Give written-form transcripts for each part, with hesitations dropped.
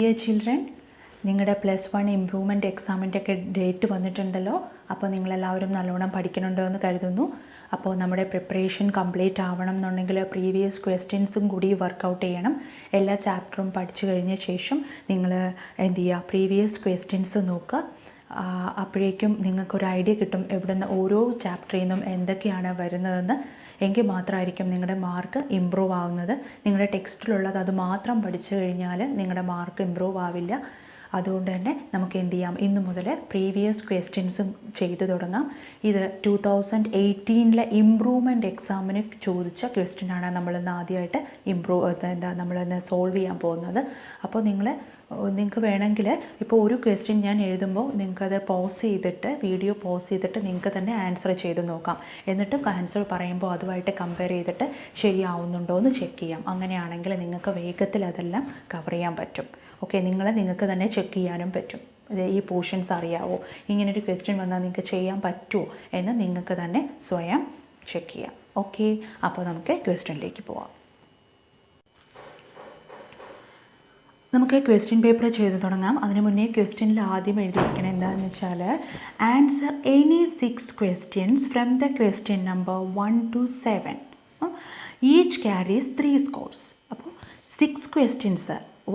Dear children, നിങ്ങളുടെ +1 improvement എക്സാമിൻ്റെ ഒക്കെ ഡേറ്റ് വന്നിട്ടുണ്ടല്ലോ. അപ്പോൾ നിങ്ങളെല്ലാവരും നല്ലോണം പഠിക്കുന്നുണ്ടോ എന്ന് കരുതുന്നു. അപ്പോൾ നമ്മുടെ പ്രിപ്പറേഷൻ കംപ്ലീറ്റ് ആവണം എന്നുണ്ടെങ്കിൽ പ്രീവിയസ് ക്വസ്റ്റ്യൻസും കൂടി വർക്കൗട്ട് ചെയ്യണം. എല്ലാ ചാപ്റ്ററും പഠിച്ചു കഴിഞ്ഞ ശേഷം നിങ്ങൾ എന്ത് ചെയ്യുക, പ്രീവിയസ് ക്വസ്റ്റ്യൻസ് നോക്കുക. അപ്പോഴേക്കും നിങ്ങൾക്കൊരു ഐഡിയ കിട്ടും എവിടുന്ന് ഓരോ ചാപ്റ്ററിൽ നിന്നും എന്തൊക്കെയാണ് വരുന്നതെന്ന്. എങ്കിൽ മാത്രമായിരിക്കും നിങ്ങളുടെ മാർക്ക് ഇമ്പ്രൂവ് ആവുന്നത്. നിങ്ങളുടെ ടെക്സ്റ്റിലുള്ളത് അത് മാത്രം പഠിച്ചു കഴിഞ്ഞാൽ നിങ്ങളുടെ മാർക്ക് ഇമ്പ്രൂവ് ആവില്ല. അതുകൊണ്ട് തന്നെ നമുക്ക് എന്ത് ചെയ്യാം, ഇന്നു മുതൽ പ്രീവിയസ് ക്വസ്റ്റ്യൻസും ചെയ്തു തുടങ്ങാം. ഇത് 2018 ഇമ്പ്രൂവ്മെൻറ്റ് എക്സാമിന് ചോദിച്ച ക്വസ്റ്റ്യനാണ് നമ്മളിന്ന് ആദ്യമായിട്ട് നമ്മളിന്ന് സോൾവ് ചെയ്യാൻ പോകുന്നത്. അപ്പോൾ നിങ്ങൾക്ക് വേണമെങ്കിൽ ഇപ്പോൾ ഒരു ക്വസ്റ്റ്യൻ ഞാൻ എഴുതുമ്പോൾ നിങ്ങൾക്കത് വീഡിയോ പോസ് ചെയ്തിട്ട് നിങ്ങൾക്ക് തന്നെ ആൻസർ ചെയ്ത് നോക്കാം. എന്നിട്ട് ആൻസർ പറയുമ്പോൾ അതുമായിട്ട് കമ്പയർ ചെയ്തിട്ട് ശരിയാവുന്നുണ്ടോ എന്ന് ചെക്ക് ചെയ്യാം. അങ്ങനെയാണെങ്കിൽ നിങ്ങൾക്ക് വേഗത്തിൽ അതെല്ലാം കവർ ചെയ്യാൻ പറ്റും. ഓക്കെ, നിങ്ങൾക്ക് തന്നെ ചെക്ക് ചെയ്യാനും പറ്റും. ഈ പോർഷൻസ് അറിയാവോ, ഇങ്ങനൊരു ക്വസ്റ്റ്യൻ വന്നാൽ നിങ്ങൾക്ക് ചെയ്യാൻ പറ്റുമോ എന്ന് നിങ്ങൾക്ക് തന്നെ സ്വയം ചെക്ക് ചെയ്യാം. ഓക്കെ, അപ്പോൾ നമുക്ക് ക്വസ്റ്റ്യനിലേക്ക് പോവാം. നമുക്ക് ക്വസ്റ്റ്യൻ പേപ്പർ ചെയ്ത് തുടങ്ങാം. അതിന് മുന്നേ ക്വസ്റ്റ്യനിൽ ആദ്യം എഴുതിയിരിക്കണം എന്താണെന്ന് വെച്ചാൽ, answer any 6 questions from the question number 1 to 7. Each carries 3 scores. അപ്പോൾ 6 questions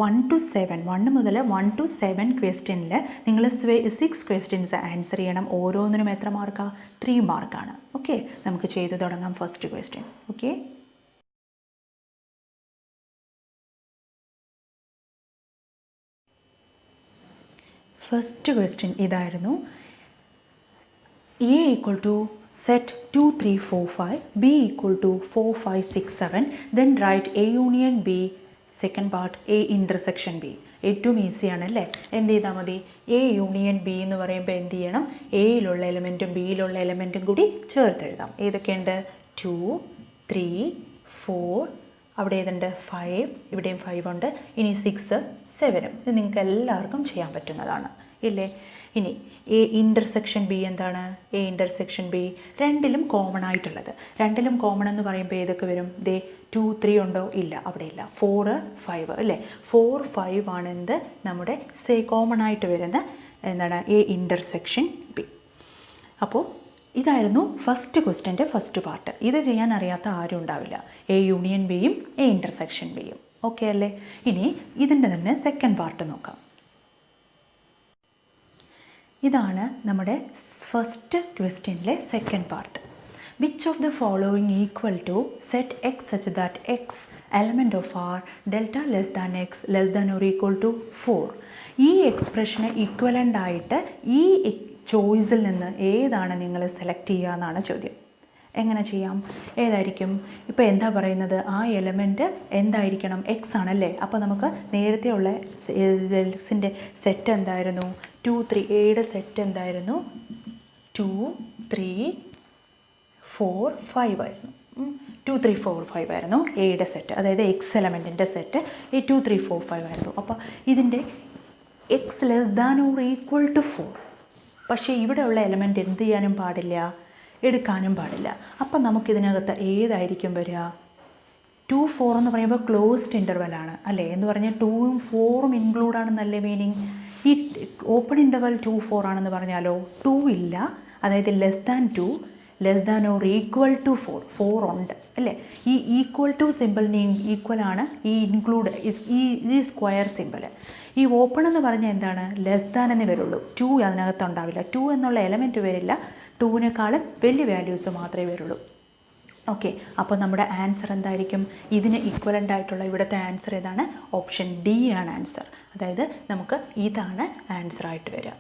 1 to 7, 1 മുതൽ 1 to 7 ക്വസ്റ്റ്യനിൽ നിങ്ങൾ 6 questions ആൻസർ ചെയ്യണം. ഓരോന്നിനും എത്ര മാർക്കാണ്? 3 മാർക്കാണ്. ഓക്കെ, നമുക്ക് ചെയ്ത് തുടങ്ങാം first question. Okay, first question ഇതായിരുന്നു. A set 2, 3, 4, 5, B 4, 5, 6, 7. Then write A union B, second part A intersection B. ഏറ്റവും ഈസിയാണ് അല്ലേ? എന്ത് ചെയ്താൽ മതി, A യൂണിയൻ B എന്ന് പറയുമ്പോൾ എന്ത് ചെയ്യണം, എയിലുള്ള എലമെൻറ്റും ബിയിലുള്ള എലമെൻറ്റും കൂടി ചേർത്തെഴുതാം. ഏതൊക്കെയുണ്ട്? 2, 3, 4, അവിടെ ഏതുണ്ട്? 5, ഇവിടെയും 5 ഉണ്ട്. ഇനി 6, 7. ഇത് നിങ്ങൾക്ക് എല്ലാവർക്കും ചെയ്യാൻ പറ്റുന്നതാണ് ഇല്ലേ? ഇനി A ഇൻ്റർസെക്ഷൻ B എന്താണ്? A ഇൻ്റർസെക്ഷൻ B രണ്ടിലും കോമൺ ആയിട്ടുള്ളത്. രണ്ടിലും കോമൺ എന്ന് പറയുമ്പോൾ ഏതൊക്കെ വരും? 2, 3 ഉണ്ടോ? ഇല്ല, അവിടെ ഇല്ല. 4, 5 അല്ലേ? 4, 5 ആണ് എന്ത് നമ്മുടെ കോമൺ ആയിട്ട് വരുന്ന എന്താണ്? A intersection B. അപ്പോൾ ഇതായിരുന്നു ഫസ്റ്റ് ക്വസ്റ്റ്യൻ്റെ ഫസ്റ്റ് പാർട്ട്. ഇത് ചെയ്യാൻ അറിയാത്ത ആരും ഉണ്ടാവില്ല. A യൂണിയൻ ബിയും A ഇൻ്റർസെക്ഷൻ ബിയും. ഓക്കെ അല്ലേ? ഇനി ഇതിൻ്റെ തന്നെ സെക്കൻഡ് പാർട്ട് നോക്കാം. ഇതാണ് നമ്മുടെ ഫസ്റ്റ് ക്വസ്റ്റ്യനിലെ second part. Which of the following equal to set X such that X element of R delta less than X less than or equal to 4. ഈ എക്സ്പ്രഷന് ഈക്വലൻ്റ് ആയിട്ട് ഈ ചോയ്സിൽ നിന്ന് ഏതാണ് നിങ്ങൾ സെലക്ട് ചെയ്യുക എന്നാണ് ചോദ്യം. എങ്ങനെ ചെയ്യാം? ഏതായിരിക്കും? ഇപ്പോൾ എന്താ പറയുന്നത്, ആ എലമെൻറ്റ് എന്തായിരിക്കണം? എക്സ് ആണല്ലേ. അപ്പോൾ നമുക്ക് നേരത്തെ ഉള്ള എക്സിൻ്റെ സെറ്റ് എന്തായിരുന്നു? 2, 3. എയുടെ സെറ്റ് എന്തായിരുന്നു? 2, 3, 4, 5 ആയിരുന്നു. 2, 3, 4, 5 ആയിരുന്നു എയുടെ സെറ്റ്. അതായത് എക്സ് എലമെൻറ്റിൻ്റെ സെറ്റ് ഈ 2, 3, 4, 5 ആയിരുന്നു. അപ്പോൾ ഇതിൻ്റെ x less than or equal to 4. പക്ഷേ ഇവിടെയുള്ള എലമെൻറ്റ് എന്ത് ചെയ്യാനും പാടില്ല, എടുക്കാനും പാടില്ല. അപ്പം നമുക്കിതിനകത്ത് ഏതായിരിക്കും വരിക? 2, 4 എന്ന് പറയുമ്പോൾ ക്ലോസ്ഡ് ഇൻ്റർവെലാണ് അല്ലേ? എന്ന് പറഞ്ഞാൽ 2ഉം 4ഉം ഇൻക്ലൂഡ് ആണെന്നല്ലേ മീനിങ്. ഈ ഓപ്പൺ ഇൻ്റർവെൽ 2, 4 ആണെന്ന് പറഞ്ഞാലോ 2 ഇല്ല. അതായത് less than 2, less than or equal to 4 ഉണ്ട് അല്ലേ? ഈ ഈക്വൽ ടു സിമ്പിളിന് ഈക്വലാണ് ഈ ഇൻക്ലൂഡ് ഈ സ്ക്വയർ സിമ്പിൾ. ഈ ഓപ്പൺ എന്ന് പറഞ്ഞാൽ എന്താണ്? ലെസ് ദാൻ എന്നേ വരുള്ളൂ. 2 അതിനകത്ത് ഉണ്ടാവില്ല. 2 എന്നുള്ള എലമെൻറ്റ് വരില്ല. 2വിനേക്കാളും വലിയ വാല്യൂസ് മാത്രമേ വരുള്ളൂ. ഓക്കെ, അപ്പോൾ നമ്മുടെ ആൻസർ എന്തായിരിക്കും? ഇതിന് ഈക്വലൻ്റ് ആയിട്ടുള്ള ഇവിടുത്തെ ആൻസർ ഏതാണ്? ഓപ്ഷൻ ഡി ആണ് ആൻസർ. അതായത് നമുക്ക് ഇതാണ് ആൻസർ ആയിട്ട് വരിക.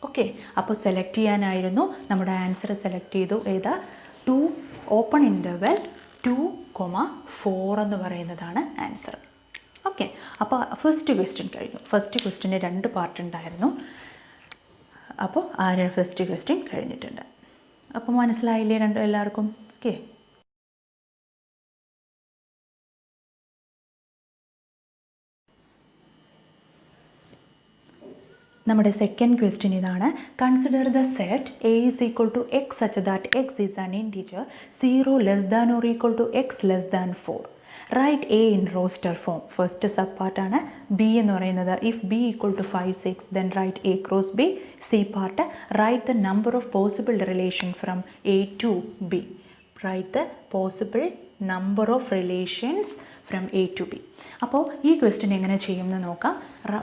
ഓക്കെ, അപ്പോൾ സെലക്ട് ചെയ്യാനായിരുന്നു. നമ്മുടെ ആൻസർ സെലക്ട് ചെയ്തു. ഏതാ? 2 ഓപ്പൺ ഇൻ്റർവെൽ 2, 4 എന്ന് പറയുന്നതാണ് ആൻസർ. ഓക്കെ, അപ്പോൾ ഫസ്റ്റ് ക്വസ്റ്റ്യൻ കഴിഞ്ഞു. ഫസ്റ്റ് ക്വസ്റ്റ്യന് 2 പാർട്ട് ഉണ്ടായിരുന്നു. അപ്പോൾ ഫസ്റ്റ് ക്വസ്റ്റ്യൻ കഴിഞ്ഞിട്ടുണ്ട്. അപ്പോൾ മനസ്സിലായില്ലേ എല്ലാവർക്കും? ഓക്കെ, നമ്മുടെ സെക്കൻഡ് ക്വസ്റ്റ്യൻ ഇതാണ്. Consider the set A is equal to x such that x is an integer 0 less than or equal to x less than 4. Write A in roster form. First sub പാർട്ടാണ്. B എന്ന് പറയുന്നത് if B equal to 5 6 then write A cross B. C part write the number of possible relation from A to B. Write the possible number of relations from A to B. അപ്പോൾ ഈ question എങ്ങനെ ചെയ്യുമെന്ന് നോക്കാം.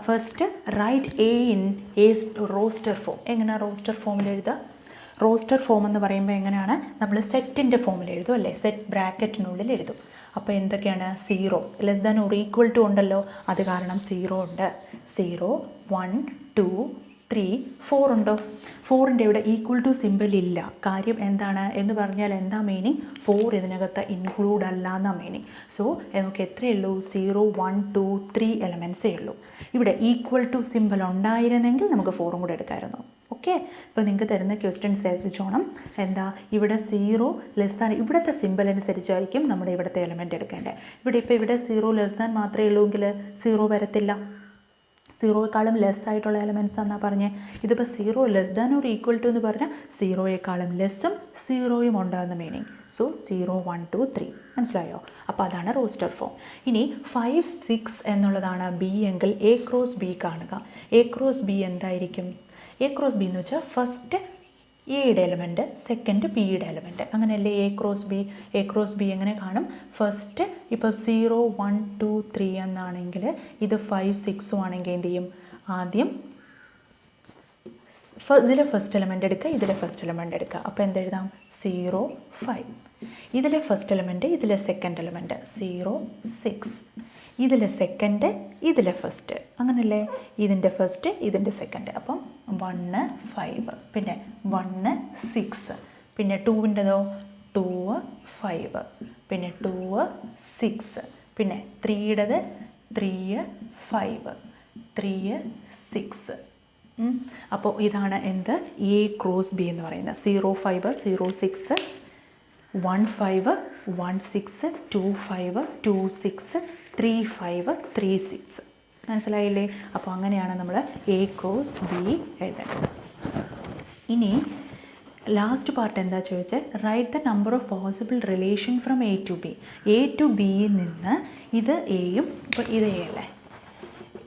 First write A in A roster form. എങ്ങനെയാണ് roster ഫോമിൽ എഴുതുക? Roster form എന്ന് പറയുമ്പോൾ എങ്ങനെയാണ്? നമ്മൾ സെറ്റിൻ്റെ ഫോമിൽ എഴുതും അല്ലേ? സെറ്റ് ബ്രാക്കറ്റിനുള്ളിൽ എഴുതും. അപ്പോൾ എന്തൊക്കെയാണ്? 0 less than or equal to ഉണ്ടല്ലോ, അത് കാരണം 0 ഉണ്ട്. 0 1 2 3 4 ഉണ്ടോ? 4ൻ്റെ ഇവിടെ ഈക്വൽ ടു സിമ്പിൾ ഇല്ല. കാര്യം എന്താണ് എന്ന് പറഞ്ഞാൽ എന്താ മീനിങ്? 4 ഇതിനകത്ത് ഇൻക്ലൂഡ് അല്ല എന്നാ മീനിങ്. സോ നമുക്ക് എത്രയേ ഉള്ളൂ? 0 1 2 3 എലമെൻറ്റ്സേ ഉള്ളൂ. ഇവിടെ ഈക്വൽ ടു സിമ്പിൾ ഉണ്ടായിരുന്നെങ്കിൽ നമുക്ക് 4ഉം കൂടെ എടുക്കാമായിരുന്നു. ഓക്കെ, ഇപ്പോൾ നിങ്ങൾക്ക് തരുന്ന ക്വസ്റ്റ്യൻസ് ശ്രദ്ധിച്ചോണം. എന്താ ഇവിടെ 0 ലെസ് ദാൻ, ഇവിടുത്തെ സിമ്പിൾ അനുസരിച്ചായിരിക്കും നമ്മുടെ ഇവിടുത്തെ എലമെൻറ്റ് എടുക്കേണ്ടത്. ഇവിടെ 0 ലെസ് ദാൻ മാത്രമേ ഉള്ളൂ എങ്കിൽ 0 വരത്തില്ല. 0യേക്കാളും ലെസ് ആയിട്ടുള്ള എലമെൻറ്റ്സ് എന്നാണ് പറഞ്ഞത്. ഇതിപ്പോൾ 0 less than or equal to എന്ന് പറഞ്ഞാൽ 0യേക്കാളും ലെസ്സും 0യും ഉണ്ടാകുന്ന മീനിങ്. സോ 0 1 2 3. മനസ്സിലായോ? അപ്പോൾ അതാണ് റോസ്റ്റർ ഫോം. ഇനി 5 6 എന്നുള്ളതാണ് ബി എങ്കിൽ എ ക്രോസ് ബി കാണുക. എ ക്രോസ് ബി എന്തായിരിക്കും? എ ക്രോസ് ബി എന്ന് വെച്ചാൽ ഫസ്റ്റ് എയുടെ എലമെൻറ്റ്, സെക്കൻഡ് ബിയുടെ എലമെൻറ്റ്, അങ്ങനെയല്ലേ A cross B? A cross B എങ്ങനെ കാണും? ഫസ്റ്റ് ഇപ്പോൾ 0 1 2 3 എന്നാണെങ്കിൽ ഇത് 5 6 ആണെങ്കിൽ എന്ത് ചെയ്യും? ആദ്യം ഇതിലെ ഫസ്റ്റ് എലമെൻറ്റ് എടുക്കുക, ഇതിലെ ഫസ്റ്റ് എലമെൻറ്റ് എടുക്കുക. അപ്പോൾ എന്തെഴുതാം? 0 5. ഇതിലെ ഫസ്റ്റ് എലമെൻറ്റ്, ഇതിലെ സെക്കൻഡ് എലമെൻറ്റ് 0 6. ഇതിലെ സെക്കൻഡ്, ഇതിലെ ഫസ്റ്റ്, അങ്ങനല്ലേ? ഇതിൻ്റെ ഫസ്റ്റ്, ഇതിൻ്റെ സെക്കൻഡ്. അപ്പം 1 5, പിന്നെ 1 6, പിന്നെ 2ൻ്റെതോ 2 5, പിന്നെ 2 6, പിന്നെ 3യുടേത് 3 5 3 6. അപ്പോൾ ഇതാണ് എന്ത്? എ ക്രോസ് ബി എന്ന് പറയുന്നത്. 0 5 0 6 1 5 1 6 2 5 2 6 3 5 3 6. മനസ്സിലായില്ലേ? അപ്പോൾ അങ്ങനെയാണ് നമ്മൾ എ ക്രോസ് ബി എഴുതേണ്ടത്. ഇനി ലാസ്റ്റ് പാർട്ട് എന്താ ചോദിച്ചാൽ write the number of possible relation from A to B. A to ബിയിൽ നിന്ന് ഇത് എയും, ഇപ്പോൾ ഇത് എ അല്ലേ,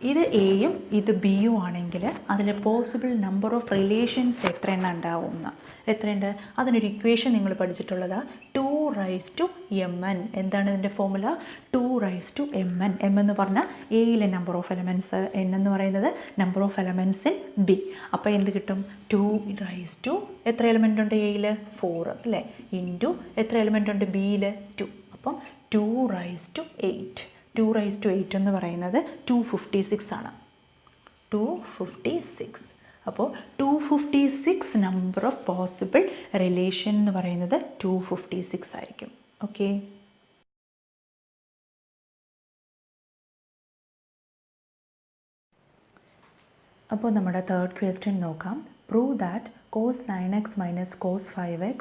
ഇത് എയും ഇത് ബിയും ആണെങ്കിൽ അതിലെ പോസിബിൾ നമ്പർ ഓഫ് റിലേഷൻസ് എത്ര എണ്ണം ഉണ്ടാവുമെന്ന്. എത്രയുണ്ട്? അതിനൊരു ഇക്വേഷൻ നിങ്ങൾ പഠിച്ചിട്ടുള്ളതാണ്, 2/mn. എന്താണ് ഇതിൻ്റെ ഫോർമുല? 2/mn. m എന്ന് പറഞ്ഞാൽ എയിലെ നമ്പർ ഓഫ് എലമെൻറ്റ്സ്, n എന്ന് പറയുന്നത് number of elements in B. അപ്പോൾ എന്ത് കിട്ടും? 2 എത്ര എലമെൻ്റ് ഉണ്ട് എയിൽ? 4 അല്ലേ, ഇൻറ്റു എത്ര എലമെൻ്റ് ഉണ്ട് ബിയിൽ? 2. അപ്പം 2/8. 2/8 എന്ന് പറയുന്നത് 256 ആണ്. 256. അപ്പോൾ 256 നമ്പർ ഓഫ് പോസിബിൾ റിലേഷൻ എന്ന് പറയുന്നത് 256 ആയിരിക്കും. ഓക്കെ, അപ്പോൾ നമ്മുടെ തേർഡ് ക്വസ്റ്റ്യൻ നോക്കാം. Prove that cos 9x minus cos 5x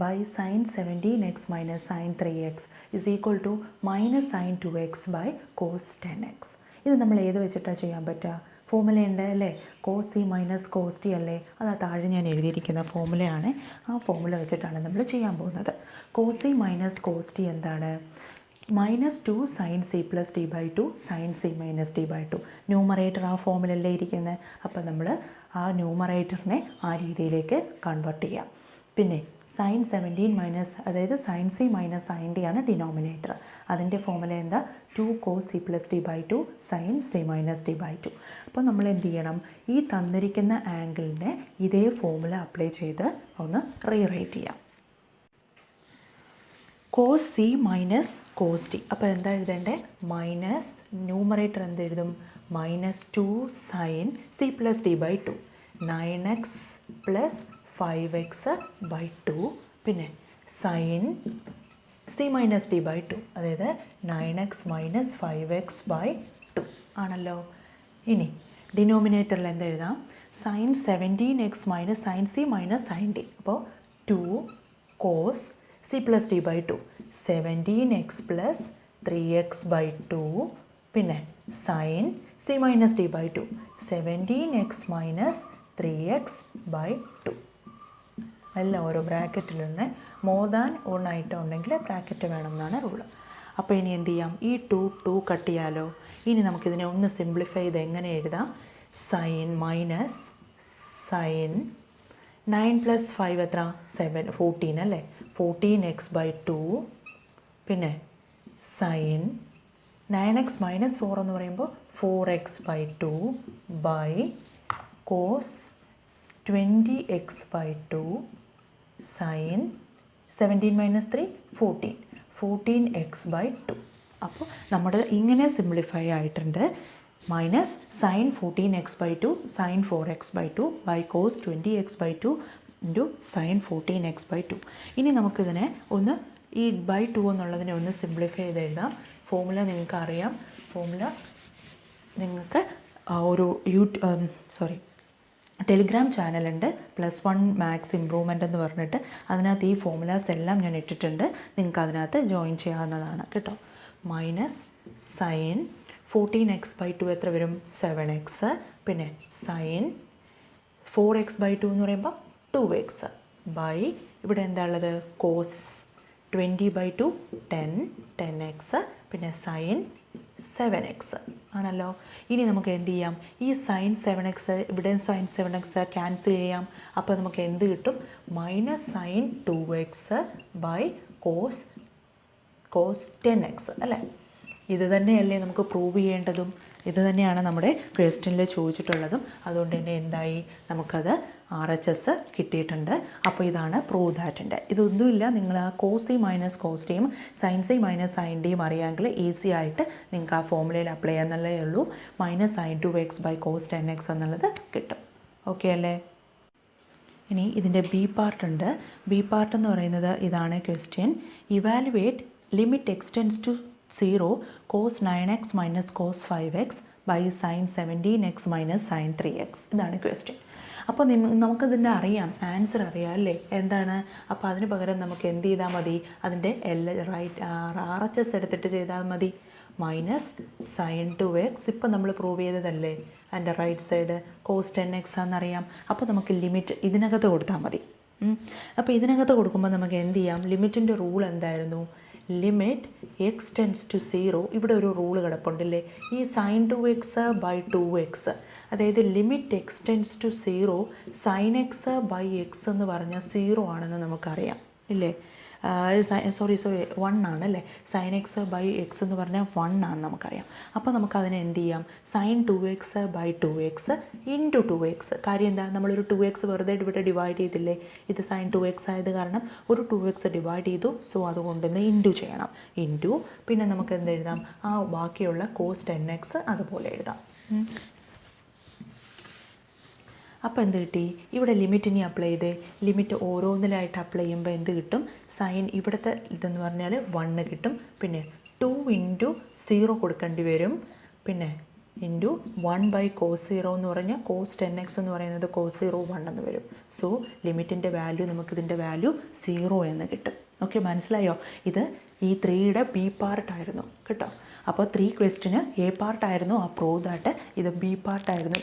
by sin 17x minus sin 3x is equal to minus sin 2x by cos 10x. ഇത് നമ്മൾ ഏത് വെച്ചിട്ടാണ് ചെയ്യാൻ പറ്റുക? ഫോർമുല ഉണ്ട് അല്ലേ, cos c minus cos t അല്ലേ, അത് താഴെ ഞാൻ എഴുതിയിരിക്കുന്ന ഫോർമുലയാണ്. ആ ഫോർമുല വെച്ചിട്ടാണ് നമ്മൾ ചെയ്യാൻ പോകുന്നത്. cos c minus cos t എന്താണ്? -2 sin c plus t by 2 sin c minus t by 2. Numerator ആ ഫോമിലല്ലേ ഇരിക്കുന്നത്. അപ്പോൾ നമ്മൾ ആ ന്യൂമറേറ്ററിനെ ആ രീതിയിലേക്ക് കൺവേർട്ട് ചെയ്യാം. പിന്നെ sin 17 മൈനസ്, അതായത് sin c minus sin d ആണ് ഡിനോമിനേറ്റർ. അതിൻ്റെ ഫോമുല എന്താ? 2 cos c plus t by 2 sin c minus t by 2. അപ്പോൾ നമ്മൾ എന്ത് ചെയ്യണം? ഈ തന്നിരിക്കുന്ന ആംഗിളിനെ ഇതേ ഫോമുല അപ്ലൈ ചെയ്ത് ഒന്ന് റീറൈറ്റ് ചെയ്യാം. cos c minus cos t. അപ്പോൾ എന്താ എഴുതേണ്ടത്? മൈനസ് ന്യൂമറേറ്റർ എന്ത് എഴുതും? -2 sin c plus t by 2 9x plus 5x by 2, പിന്നെ sin c minus t by 2, അതായത് 9x മൈനസ് 5x ബൈ 2 ആണല്ലോ. ഇനി ഡിനോമിനേറ്ററിൽ എന്ത് എഴുതാം? sin 17x minus sin c minus sin d. അപ്പോൾ 2 cos c plus t by 2 17x plus 3x by 2, പിന്നെ sin c minus t by 2 17x minus 3x by 2. എല്ലാം ഓരോ ബ്രാക്കറ്റിലുണ്ട്. മോർ ദാൻ 1 ഐറ്റം ഉണ്ടെങ്കിൽ ബ്രാക്കറ്റ് വേണം എന്നാണ് റൂള്. അപ്പോൾ ഇനി എന്ത് ചെയ്യാം, ഈ ടു കട്ട് ചെയ്യാലോ. ഇനി നമുക്കിതിനെ ഒന്ന് സിംപ്ലിഫൈ ചെയ്ത് എങ്ങനെ എഴുതാം, സൈൻ മൈനസ് സൈൻ 9 + 5 എത്ര 7 14 അല്ലേ, 14x/2 പിന്നെ സൈൻ 9x - 4 എന്ന് പറയുമ്പോൾ 4x/2 by cos 20x/2 sign 17 - 3 14x/2. അപ്പോൾ നമ്മുടെ ഇങ്ങനെ സിംപ്ലിഫൈ ആയിട്ടുണ്ട്. Minus sine 14x/2 sine 4x/2 by cos 20x/2 into sine 14x/2. ഇനി നമുക്കിതിനെ ഒന്ന് ഈ ബൈ 2 എന്നുള്ളതിനെ ഒന്ന് സിംപ്ലിഫൈ ചെയ്ത് എഴുതാം. ഫോമുല നിങ്ങൾക്ക് അറിയാം. ഫോമുല നിങ്ങൾക്ക് ഒരു ടെലിഗ്രാം ചാനലുണ്ട്, +1 മാത്സ് ഇമ്പ്രൂവ്മെൻ്റ് എന്ന് പറഞ്ഞിട്ട്. അതിനകത്ത് ഈ ഫോമുലാസ് എല്ലാം ഞാൻ ഇട്ടിട്ടുണ്ട്. നിങ്ങൾക്ക് അതിനകത്ത് ജോയിൻ ചെയ്യാവുന്നതാണ് കേട്ടോ. മൈനസ് സൈൻ 14x/2 എത്ര വരും 7x, പിന്നെ സൈൻ 4x/2 എന്ന് പറയുമ്പോൾ 2x ബൈ ഇവിടെ എന്താ ഉള്ളത് കോസ് 20/2 10x പിന്നെ സൈൻ 7x ആണല്ലോ. ഇനി നമുക്ക് എന്ത് ചെയ്യാം, ഈ സൈൻ 7x ഇവിടെ സൈൻ 7x ക്യാൻസൽ ചെയ്യാം. അപ്പോൾ നമുക്ക് എന്ത് കിട്ടും, minus sign 2x by cos 10x അല്ലേ. ഇത് തന്നെയല്ലേ നമുക്ക് പ്രൂവ് ചെയ്യേണ്ടതും, ഇത് തന്നെയാണ് നമ്മുടെ ക്വസ്റ്റ്യനിൽ ചോദിച്ചിട്ടുള്ളതും. അതുകൊണ്ട് തന്നെ എന്തായി, നമുക്കത് RHS കിട്ടിയിട്ടുണ്ട്. അപ്പോൾ ഇതാണ് പ്രൂവ് ദാറ്റിൻ്റെ. ഇതൊന്നുമില്ല, നിങ്ങൾ ആ കോസ് സി മൈനസ് കോസ് ടിയും സൈൻ സി മൈനസ് സൈൻ ഡിയും അറിയാമെങ്കിൽ ഈസി ആയിട്ട് നിങ്ങൾക്ക് ആ ഫോമുലയിൽ അപ്ലൈ ചെയ്യാന്നുള്ളതേ ഉള്ളൂ. Minus sign 2x by cos 10x എന്നുള്ളത് കിട്ടും. ഓക്കെ അല്ലേ. ഇനി ഇതിൻ്റെ ബി പാർട്ട് ഉണ്ട്. ബി പാർട്ട് എന്ന് പറയുന്നത് ഇതാണ് question. Evaluate limit x tends to 0 cos 9x - cos 5x by sin 17x - sin 3x. ഇതാണ് ക്വസ്റ്റ്യൻ. അപ്പോൾ നമുക്കതിൻ്റെ അറിയാം, ആൻസർ അറിയാം അല്ലേ എന്താണ്. അപ്പോൾ അതിന് പകരം നമുക്ക് എന്ത് ചെയ്താൽ മതി, അതിൻ്റെ RHS എടുത്തിട്ട് ചെയ്താൽ മതി. മൈനസ് സൈൻ 2x ഇപ്പം നമ്മൾ പ്രൂവ് ചെയ്തതല്ലേ, അതിൻ്റെ റൈറ്റ് സൈഡ് കോസ് 10x ആണെന്നറിയാം. അപ്പോൾ നമുക്ക് ലിമിറ്റ് ഇതിനകത്ത് കൊടുത്താൽ മതി. അപ്പോൾ ഇതിനകത്ത് കൊടുക്കുമ്പോൾ നമുക്ക് എന്ത് ചെയ്യാം, ലിമിറ്റിൻ്റെ റൂൾ എന്തായിരുന്നു, ലിമിറ്റ് എക്സ് ടെൻസ് ടു 0. ഇവിടെ ഒരു റൂള് കിടപ്പുണ്ടല്ലേ, ഈ സൈൻ 2x ബൈ 2x, അതായത് limit x tends to 0 sine x by x എന്ന് പറഞ്ഞാൽ 0 ആണെന്ന് നമുക്കറിയാം ഇല്ലേ. സോറി 1 ആണല്ലേ. സൈൻ എക്സ് ബൈ എക്സ് എന്ന് പറഞ്ഞാൽ 1 ആണെന്ന് നമുക്കറിയാം. അപ്പോൾ നമുക്കതിനെ എന്ത് ചെയ്യാം, sign 2x by 2x into 2x. കാര്യം എന്താ, നമ്മളൊരു 2x വെറുതെ ഇവിടെ ഡിവൈഡ് ചെയ്തില്ലേ, ഇത് സൈൻ 2x ആയത് കാരണം ഒരു 2x ഡിവൈഡ് ചെയ്തു. സോ അതുകൊണ്ടൊന്ന് ഇൻറ്റു ചെയ്യണം. ഇൻറ്റു പിന്നെ നമുക്ക് എന്ത് എഴുതാം, ആ ബാക്കിയുള്ള കോസ് 10x അതുപോലെ എഴുതാം. അപ്പോൾ എന്ത് കിട്ടി, ഇവിടെ ലിമിറ്റിനെ അപ്ലൈ ചെയ്തേ. ലിമിറ്റ് ഓരോന്നിലായിട്ട് അപ്ലൈ ചെയ്യുമ്പോൾ എന്ത് കിട്ടും, സൈൻ ഇവിടുത്തെ ഇതെന്ന് പറഞ്ഞാൽ 1 കിട്ടും. പിന്നെ 2 × 0 കൊടുക്കേണ്ടി വരും. പിന്നെ ഇൻറ്റു 1 ബൈ കോസ് 0 എന്ന് പറഞ്ഞാൽ കോസ് 10x എന്ന് പറയുന്നത് കോസ് 0 1 എന്ന് വരും. സോ ലിമിറ്റിൻ്റെ വാല്യൂ നമുക്കിതിൻ്റെ വാല്യൂ 0 എന്ന് കിട്ടും. ഓക്കെ, മനസ്സിലായോ. ഇത് ഈ 3യുടെ ബി പാർട്ടായിരുന്നു കേട്ടോ. അപ്പോൾ 3 ക്വസ്റ്റിന് എ പാർട്ടായിരുന്നു ആ പ്രൂവ് ദാറ്റ്, ഇത് ബി പാർട്ടായിരുന്നു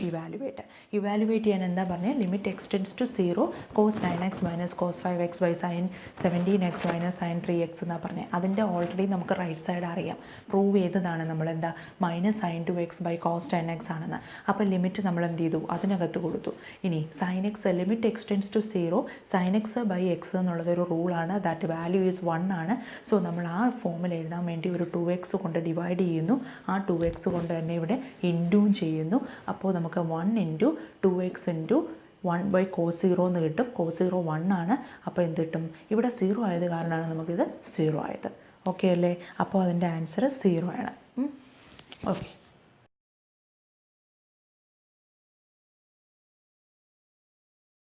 ഇവാലുവേറ്റ് ചെയ്യാൻ എന്താ പറഞ്ഞാൽ, limit x tends to 0 cos 9x - cos 5x by sine 17x - sine 3x എന്നാണ് പറഞ്ഞത്. അതിൻ്റെ ഓൾറെഡി നമുക്ക് റൈറ്റ് സൈഡ് അറിയാം, പ്രൂവ് ചെയ്തതാണ് നമ്മളെന്താ, minus sign 2x by cos 10x ആണെന്ന്. അപ്പോൾ ലിമിറ്റ് നമ്മൾ എന്ത് ചെയ്തു, അതിനകത്ത് കൊടുത്തു. ഇനി sine x limit x tends to 0 sine x by x എന്നുള്ളതൊരു റൂളാണ്, ദാറ്റ് വാല്യൂ ഈസ് 1 ആണ്. സോ നമ്മൾ ആ ഫോമിൽ എഴുതാൻ വേണ്ടി ഒരു 2x കൊണ്ട് ഡിവൈഡ് ചെയ്യുന്നു. ആ 2x കൊണ്ട് തന്നെ ഇവിടെ ഇൻറ്റൂം ചെയ്യുന്നു. അപ്പോൾ നമുക്ക് 1 × 2x × 1 ബൈ കോസ് 0 എന്ന് കിട്ടും. കോസ് 0 1 ആണ്. അപ്പോൾ എന്ത് കിട്ടും, ഇവിടെ 0 ആയത് കാരണമാണ് നമുക്കിത് 0 ആയത്. ഓക്കെ അല്ലേ. അപ്പോൾ അതിൻ്റെ ആൻസർ 0 ആണ്. ഓക്കെ.